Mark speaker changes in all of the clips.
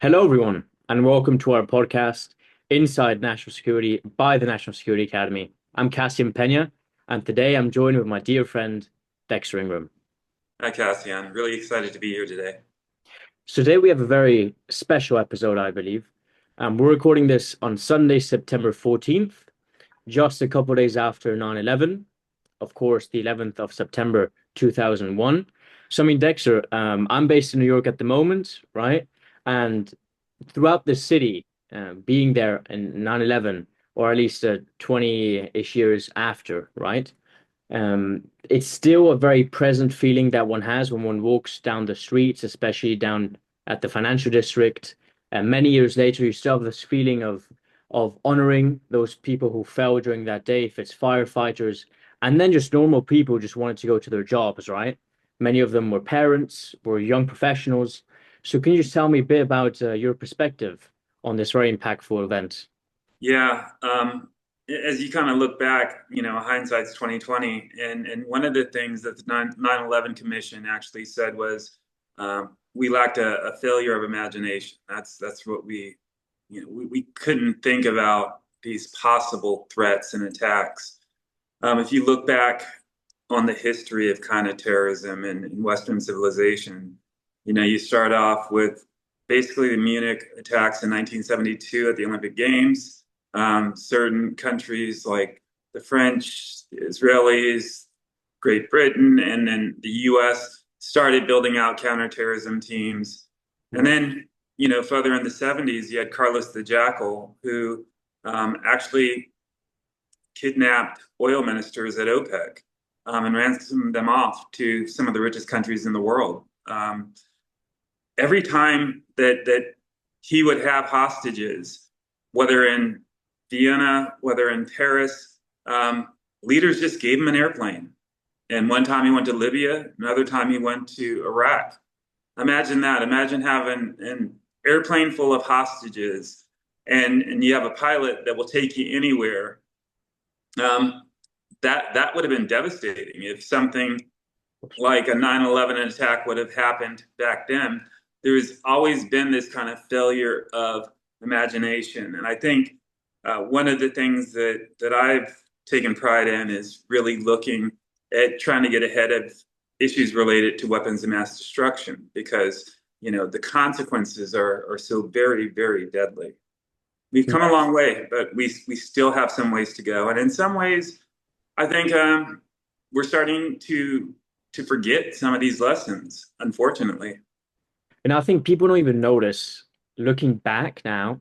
Speaker 1: Hello, everyone, and welcome to our podcast, Inside National Security by the National Security Academy. I'm Cassian Peña, and today I'm joined with my dear friend, Dexter Ingram.
Speaker 2: Hi, Cassian. Really excited to be here today.
Speaker 1: So today we have a very special episode, I believe. We're recording this on Sunday, September 14th, just a couple of days after 9/11, of course, the 11th of September 2001. So, I mean, Dexter, I'm based in New York at the moment, right? And throughout the city, being there in 9/11, or at least 20-ish years after, right? It's still a very present feeling that one has when one walks down the streets, especially down at the financial district. And many years later, you still have this feeling of honoring those people who fell during that day, if it's firefighters, and then just normal people who just wanted to go to their jobs, right? Many of them were parents, were young professionals. So can you just tell me a bit about your perspective on this very impactful event?
Speaker 2: Yeah, as you kind of look back, hindsight's 2020, and one of the things that the 9/11 Commission actually said was we lacked a failure of imagination. That's what we couldn't think about these possible threats and attacks. If you look back on the history of kind of terrorism in Western civilization, you start off with basically the Munich attacks in 1972 at the Olympic Games. Certain countries like the French, the Israelis, Great Britain, and then the US started building out counterterrorism teams. And then, further in the 70s, you had Carlos the Jackal, who actually kidnapped oil ministers at OPEC and ransomed them off to some of the richest countries in the world. Every time that he would have hostages, whether in Vienna, whether in Paris, leaders just gave him an airplane. And one time he went to Libya, another time he went to Iraq. Imagine that. Imagine having an airplane full of hostages and you have a pilot that will take you anywhere. Um, that would have been devastating if something like a 9/11 attack would have happened back then. There's always been this kind of failure of imagination. And I think one of the things that I've taken pride in is really looking at trying to get ahead of issues related to weapons of mass destruction because, the consequences are so very, very deadly. We've come a long way, but we still have some ways to go. And in some ways, I think we're starting to forget some of these lessons, unfortunately.
Speaker 1: And I think people don't even notice looking back now,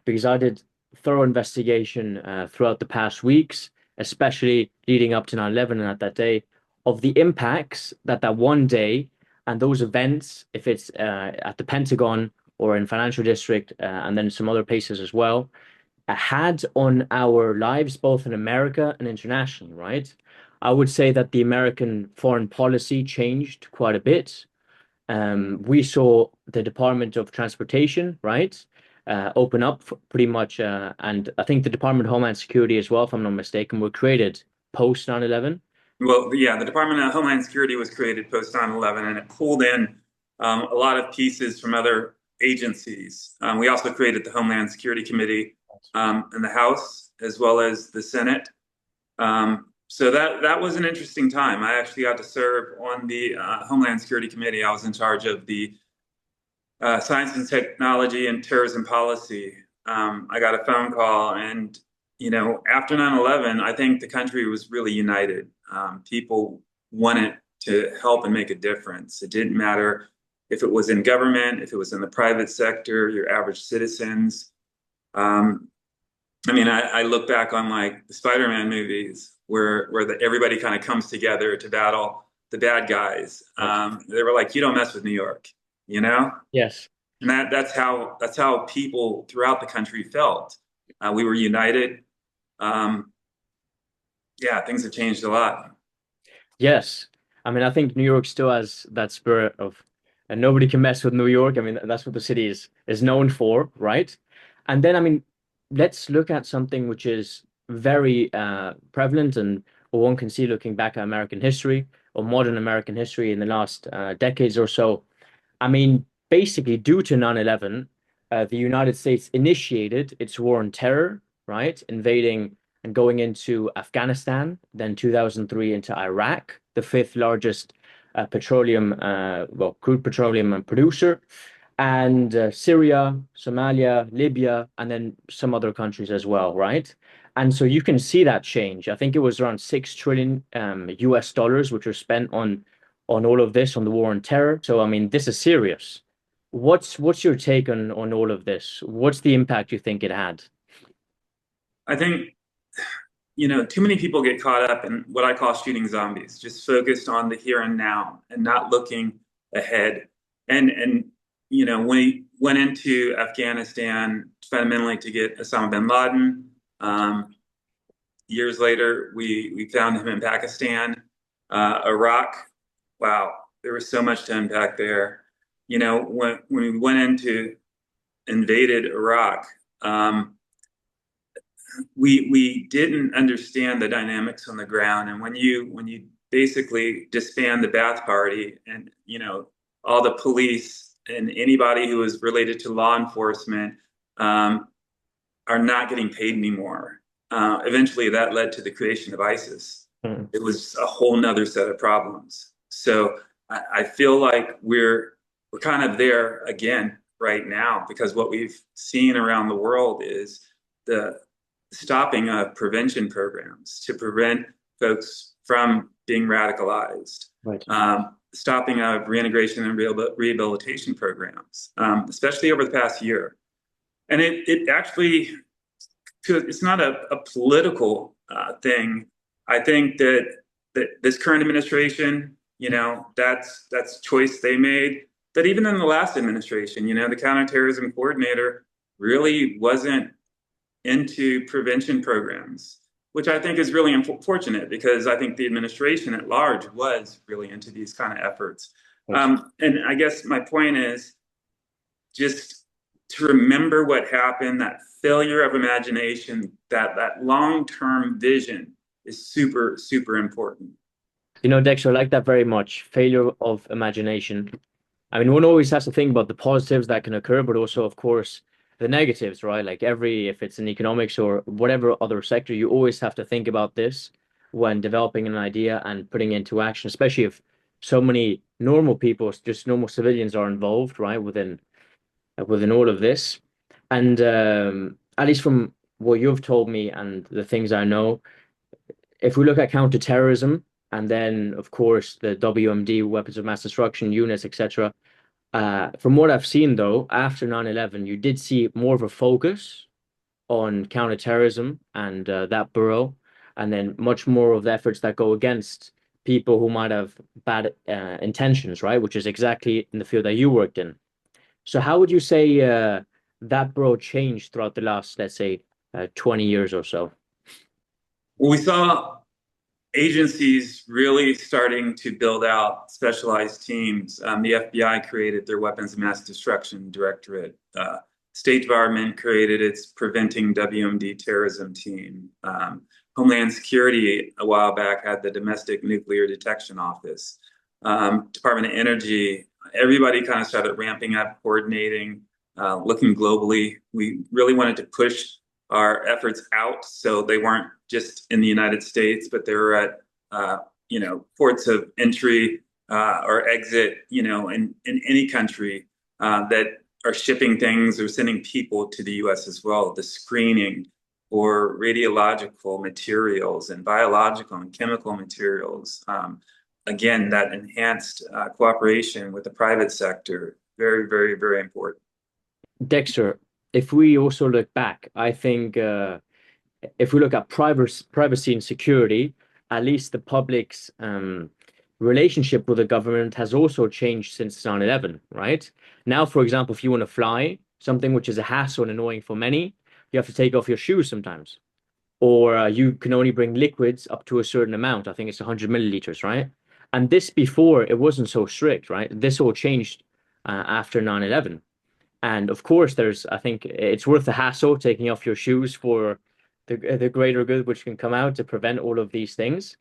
Speaker 1: because I did thorough investigation throughout the past weeks, especially leading up to 9/11 and at that day, of the impacts that that one day and those events, if it's at the Pentagon or in financial district, and then some other places as well, had on our lives, both in America and internationally, right? I would say that the American foreign policy changed quite a bit. We saw the Department of Transportation, right, open up pretty much, and I think the Department of Homeland Security as well, if I'm not mistaken, were created post 9/11.
Speaker 2: Well, yeah, the Department of Homeland Security was created post 9/11 and it pulled in a lot of pieces from other agencies. We also created the Homeland Security Committee in the House as well as the Senate. So that was an interesting time. I actually got to serve on the Homeland Security Committee. I was in charge of the Science and Technology and Terrorism Policy. I got a phone call, and after 9/11, I think the country was really united. People wanted to help and make a difference. It didn't matter if it was in government, if it was in the private sector, your average citizens. Um, I look back on like the Spider-Man movies where everybody kind of comes together to battle the bad guys. They were like, "You don't mess with New York," you know,
Speaker 1: Yes.
Speaker 2: and that's how people throughout the country felt. We were united. Um, yeah, things have changed a lot.
Speaker 1: Yes. I mean, I think New York still has that spirit of, and nobody can mess with New York. I mean, that's what the city is known for, right? And then, I mean, let's look at something which is very prevalent and what one can see looking back at American history or modern American history in the last decades or so. I mean, basically, due to 9/11. the United States initiated its war on terror, right? Invading and going into Afghanistan, then 2003 into Iraq, the fifth largest crude petroleum producer, and Syria, Somalia, Libya, and then some other countries as well, right? And so you can see that change. I think it was around 6 trillion US dollars, which were spent on all of this, on the war on terror. So I mean, this is serious. What's your take on all of this? What's the impact you think it had?
Speaker 2: I think, too many people get caught up in what I call shooting zombies, just focused on the here and now and not looking ahead. And when he went into Afghanistan fundamentally to get Osama bin Laden, years later we found him in Pakistan, Iraq. Wow, there was so much to unpack there. When we went into invaded Iraq, we didn't understand the dynamics on the ground. And when you basically disband the Ba'ath Party, and all the police and anybody who is related to law enforcement are not getting paid anymore. Eventually, that led to the creation of ISIS.
Speaker 1: Mm.
Speaker 2: It was a whole nother set of problems. So I feel like we're kind of there again right now, because what we've seen around the world is the stopping of prevention programs to prevent folks from being radicalized,
Speaker 1: Right.
Speaker 2: stopping of reintegration and rehabilitation programs, especially over the past year. And it actually, it's not a political thing. I think that this current administration, that's choice they made. But even in the last administration, the counterterrorism coordinator really wasn't into prevention programs, which I think is really unfortunate, because I think the administration at large was really into these kind of efforts.
Speaker 1: Right.
Speaker 2: And I guess my point is just to remember what happened, that failure of imagination, that long-term vision is super, super important.
Speaker 1: Dexter, I like that very much. Failure of imagination. I mean, one always has to think about the positives that can occur, but also, of course, the negatives, right? Like if it's in economics or whatever other sector, you always have to think about this when developing an idea and putting it into action, especially if so many normal people, just normal civilians are involved, right, within all of this. And at least from what you've told me and the things I know, if we look at counterterrorism and then, of course, the WMD, weapons of mass destruction units, etc., from what I've seen, though, after 9/11, you did see more of a focus on counterterrorism and that bureau, and then much more of the efforts that go against people who might have bad intentions, right? Which is exactly in the field that you worked in. So, how would you say that bureau changed throughout the last, let's say, 20 years or so?
Speaker 2: Well, we saw agencies really starting to build out specialized teams. The FBI created their Weapons of Mass Destruction Directorate. State Department created its Preventing WMD Terrorism team. Homeland Security a while back had the Domestic Nuclear Detection Office. Department of Energy, everybody kind of started ramping up, coordinating, looking globally. We really wanted to push our efforts out, so they weren't just in the United States, but they were at ports of entry or exit, in any country that are shipping things or sending people to the U.S. as well. The screening for radiological materials and biological and chemical materials. Again, that enhanced cooperation with the private sector, very, very, very important.
Speaker 1: Dexter, if we also look back, I think if we look at privacy and security, at least the public's relationship with the government has also changed since 9/11, right? Now, for example, if you want to fly, something which is a hassle and annoying for many, you have to take off your shoes sometimes. Or you can only bring liquids up to a certain amount. I think it's 100 milliliters, right? And this before, it wasn't so strict, right? This all changed after 9/11. And of course, I think it's worth the hassle taking off your shoes for the greater good which can come out to prevent all of these things.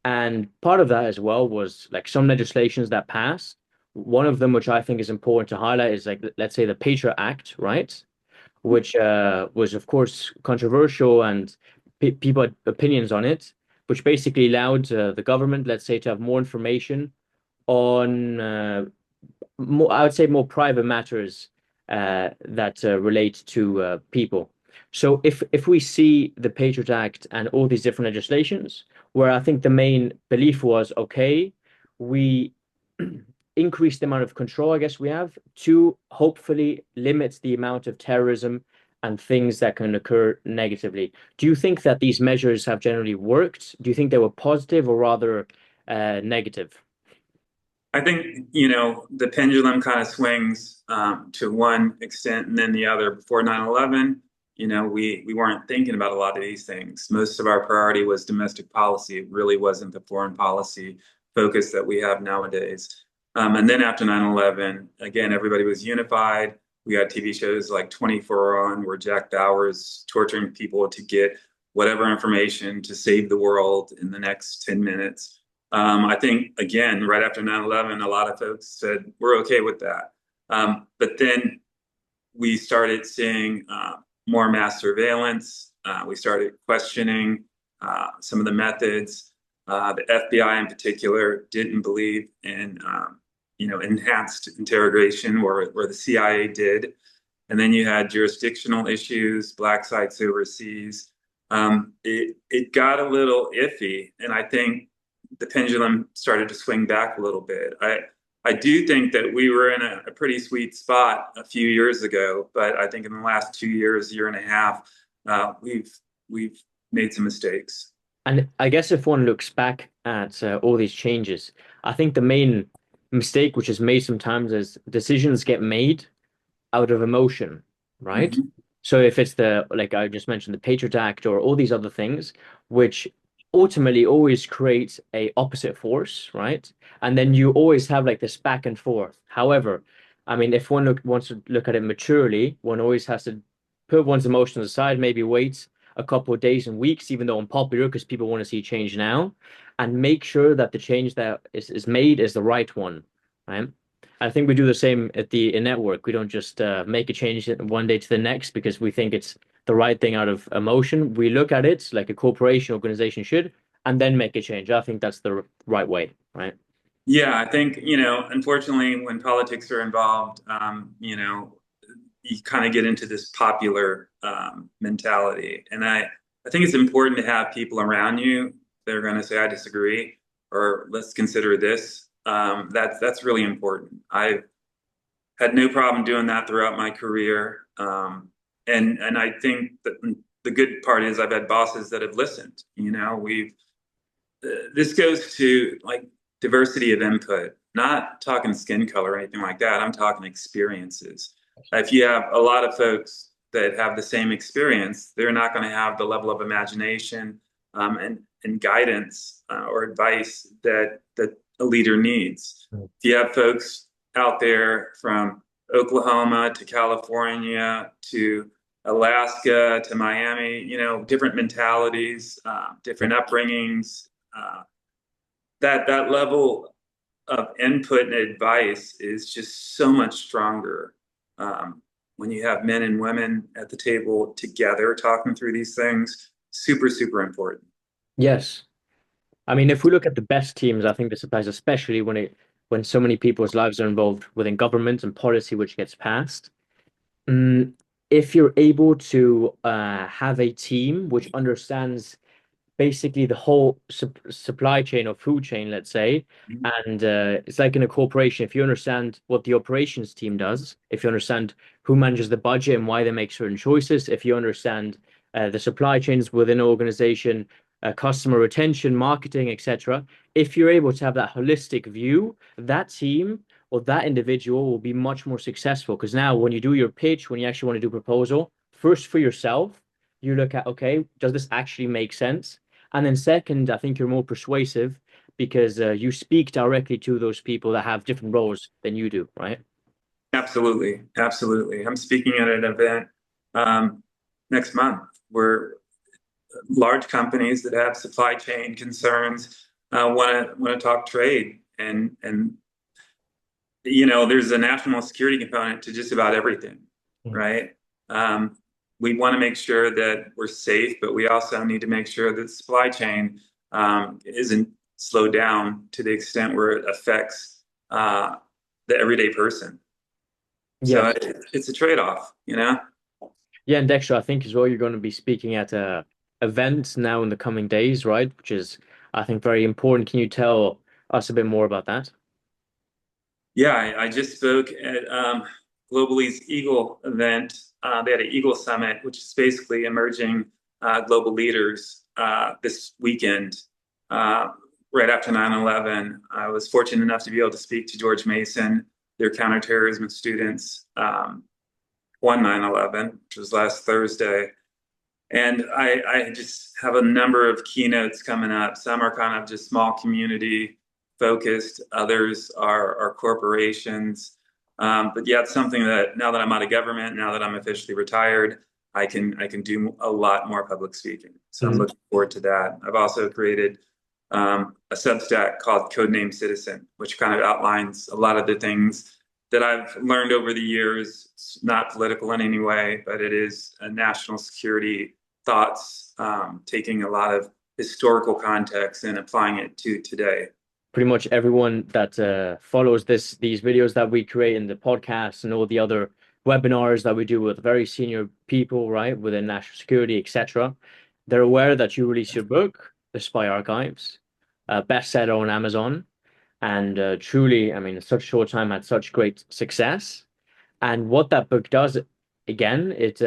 Speaker 1: And part of that as well was like some legislations that passed One of them, which I think is important to highlight, is like, let's say the Patriot Act, right? Which was, of course, controversial and people had opinions on it, which basically allowed the government, let's say, to have more information on more, I would say, more private matters that relate to people. So if we see the Patriot Act and all these different legislations, where I think the main belief was, okay, we increase the amount of control, I guess we have, to hopefully limit the amount of terrorism and things that can occur negatively. Do you think that these measures have generally worked? Do you think they were positive or rather negative?
Speaker 2: I think, you know, the pendulum kind of swings to one extent and then the other. Before 9/11, you know, we weren't thinking about a lot of these things. Most of our priority was domestic policy. It really wasn't the foreign policy focus that we have nowadays. And then after 9/11, again, everybody was unified. We had TV shows like 24 on where Jack Bauer's torturing people to get whatever information to save the world in the next 10 minutes. I think, again, right after 9/11, a lot of folks said, we're okay with that. But then we started seeing more mass surveillance. We started questioning some of the methods. The FBI in particular didn't believe in, you know, enhanced interrogation where the CIA did. And then you had jurisdictional issues, black sites overseas. It got a little iffy. And I think the pendulum started to swing back a little bit. I do think that we were in a pretty sweet spot a few years ago, but I think in the last 2 years, year and a half, we've made some mistakes.
Speaker 1: And I guess if one looks back at all these changes, I think the main mistake which is made sometimes is decisions get made out of emotion, right?
Speaker 2: Mhm.
Speaker 1: So if it's the, like I just mentioned, the Patriot Act or all these other things, which ultimately always create a opposite force, right? And then you always have like this back and forth. However, I mean, if wants to look at it maturely, one always has to put one's emotions aside, maybe wait a couple of days and weeks, even though unpopular, because people want to see change now, and make sure that the change that is made is the right one, right? I think we do the same at the in network. We don't just make a change one day to the next because we think it's the right thing out of emotion. We look at it like a corporation organization should, and then make a change. I think that's the right way, right?
Speaker 2: Yeah, I think, you know, unfortunately, when politics are involved, you know, you kind of get into this popular mentality. And I think it's important to have people around you that are going to say, I disagree, or let's consider this. That's really important. I've had no problem doing that throughout my career. And I think that the good part is I've had bosses that have listened. You know, this goes to like diversity of input, not talking skin color or anything like that. I'm talking experiences. If you have a lot of folks that have the same experience, they're not going to have the level of imagination and guidance or advice that a leader needs. If you have folks out there from Oklahoma to California to Alaska to Miami, you know, different mentalities, different upbringings, that level of input and advice is just so much stronger when you have men and women at the table together talking through these things. Super, super important.
Speaker 1: Yes. I mean, if we look at the best teams, I think this applies especially when so many people's lives are involved within government and policy which gets passed. Mm, if you're able to have a team which understands basically the whole supply chain or food chain, let's say. And it's like in a corporation, if you understand what the operations team does, if you understand who manages the budget and why they make certain choices, if you understand the supply chains within an organization, customer retention, marketing, etc., if you're able to have that holistic view, that team or that individual will be much more successful. Because now when you do your pitch, when you actually want to do proposal, first for yourself, you look at, okay, does this actually make sense? And then second, I think you're more persuasive because you speak directly to those people that have different roles than you do, right?
Speaker 2: Absolutely, absolutely. I'm speaking at an event um, next month where large companies that have supply chain concerns want to talk trade, and there's a national security component to just about everything,
Speaker 1: Mm.
Speaker 2: right? Um, we want to make sure that we're safe, but we also need to make sure that the supply chain isn't slowed down to the extent where it affects the everyday person. So
Speaker 1: Yes.
Speaker 2: it's a trade-off.
Speaker 1: Yeah, and Dexter, I think as well you're going to be speaking at a event now in the coming days, right? Which is, I think, very important. Can you tell us a bit more about that?
Speaker 2: Yeah, I just spoke at Globally's Eagle event. They had an Eagle Summit, which is basically emerging global leaders this weekend, uh, right after 9/11. I was fortunate enough to be able to speak to George Mason, their counterterrorism students, on 9/11, which was last Thursday. And I just have a number of keynotes coming up. Some are kind of just small community focused, others are corporations. But yeah, it's something that now that I'm out of government, now that I'm officially retired, I can do a lot more public speaking. So I'm
Speaker 1: Mhm.
Speaker 2: looking forward to that. I've also created a Substack called Codename Citizen, which kind of outlines a lot of the things that I've learned over the years. It's not political in any way, but it is a national security thoughts, taking a lot of historical context and applying it to today.
Speaker 1: Pretty much everyone that follows these videos that we create in the podcast and all the other webinars that we do with very senior people, right, within national security, etc. They're aware that you released your book, The Spy Archives, bestseller on Amazon, and truly, I mean, in such a short time had such great success. And what that book does, again, it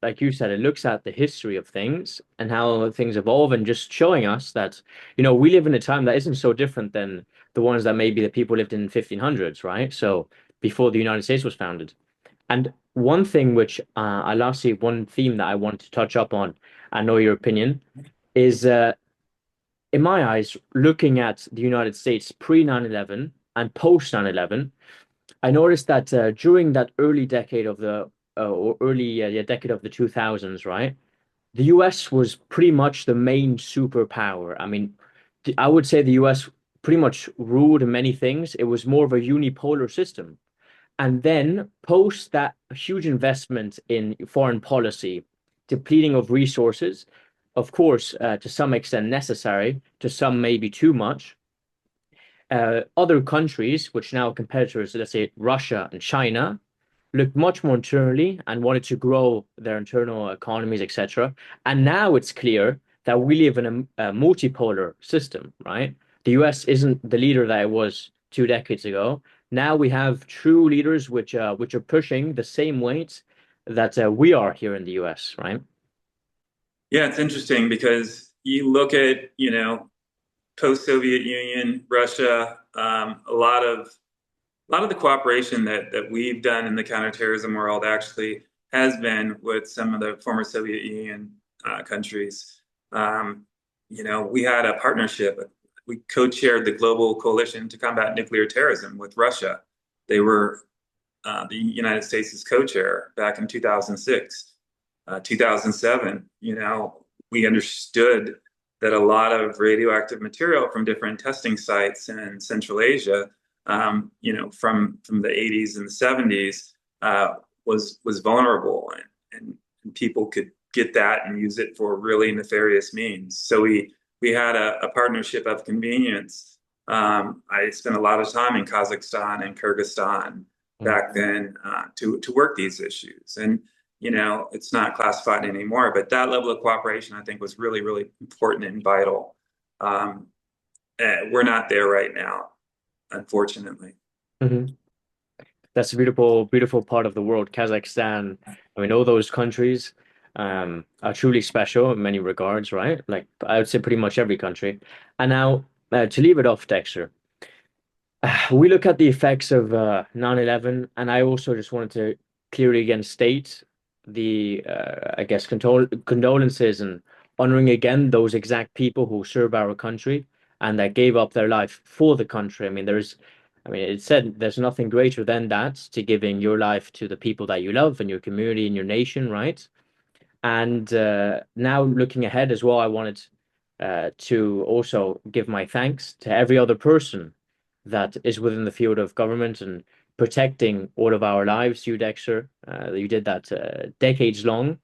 Speaker 1: like you said, it looks at the history of things and how things evolve, and just showing us that, we live in a time that isn't so different than the ones that maybe the people lived in 1500s, right? So before the United States was founded. And one thing which one theme that I want to touch up on, I know your opinion, is in my eyes, looking at the United States pre 9/11 and post 9/11. I noticed that during that early decade of the or early yeah, decade of the 2000s, right? The US was pretty much the main superpower. I mean, I would say the US pretty much ruled many things. It was more of a unipolar system. And then post that huge investment in foreign policy, depleting of resources, of course, to some extent necessary, to some maybe too much, other countries, which now are competitors, let's say Russia and China, looked much more internally and wanted to grow their internal economies, etc. And now it's clear that we live in a multipolar system, right? The US isn't the leader that it was 2 decades ago. Now we have true leaders which are pushing the same weight that we are here in the US, right?
Speaker 2: Yeah, it's interesting because you look at, post-Soviet Union, Russia, a lot of the cooperation that we've done in the counterterrorism world actually has been with some of the former Soviet Union countries. Um, we had a partnership. We co-chaired the Global Coalition to Combat Nuclear Terrorism with Russia. They were the United States' co-chair back in 2006. 2007, we understood that a lot of radioactive material from different testing sites in Central Asia, from the 80s and the 70s, was vulnerable, and people could get that and use it for really nefarious means. So we had a partnership of convenience. I spent a lot of time in Kazakhstan and Kyrgyzstan
Speaker 1: Mm.
Speaker 2: back then to work these issues. And it's not classified anymore, but that level of cooperation, I think, was really, really important and vital. Um, we're not there right now, unfortunately.
Speaker 1: Mhm. That's a beautiful, beautiful part of the world, Kazakhstan. I mean, all those countries are truly special in many regards, right? Like I would say pretty much every country. And now to leave it off, Dexter, we look at the effects of 9/11, and I also just wanted to clearly again state the, I guess, condolences and honoring again those exact people who serve our country and that gave up their life for the country. I mean, it said there's nothing greater than that to giving your life to the people that you love and your community and your nation, right? And now looking ahead as well, I wanted to also give my thanks to every other person that is within the field of government and protecting all of our lives, you, Dexter. You did that decades long.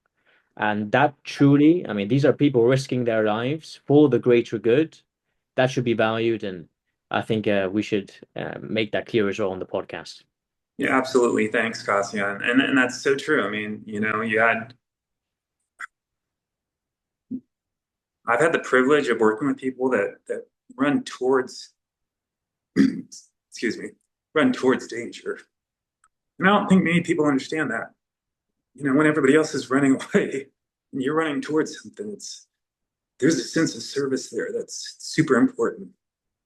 Speaker 1: And that truly, I mean, these are people risking their lives for the greater good. That should be valued. And I think we should make that clear as well on the podcast.
Speaker 2: Yeah, absolutely. Thanks, Cassian. And that's so true. I mean, I've had the privilege of working with people that run towards, excuse me, run towards danger. And I don't think many people understand that. When everybody else is running away and you're running towards something, there's a sense of service there that's super important.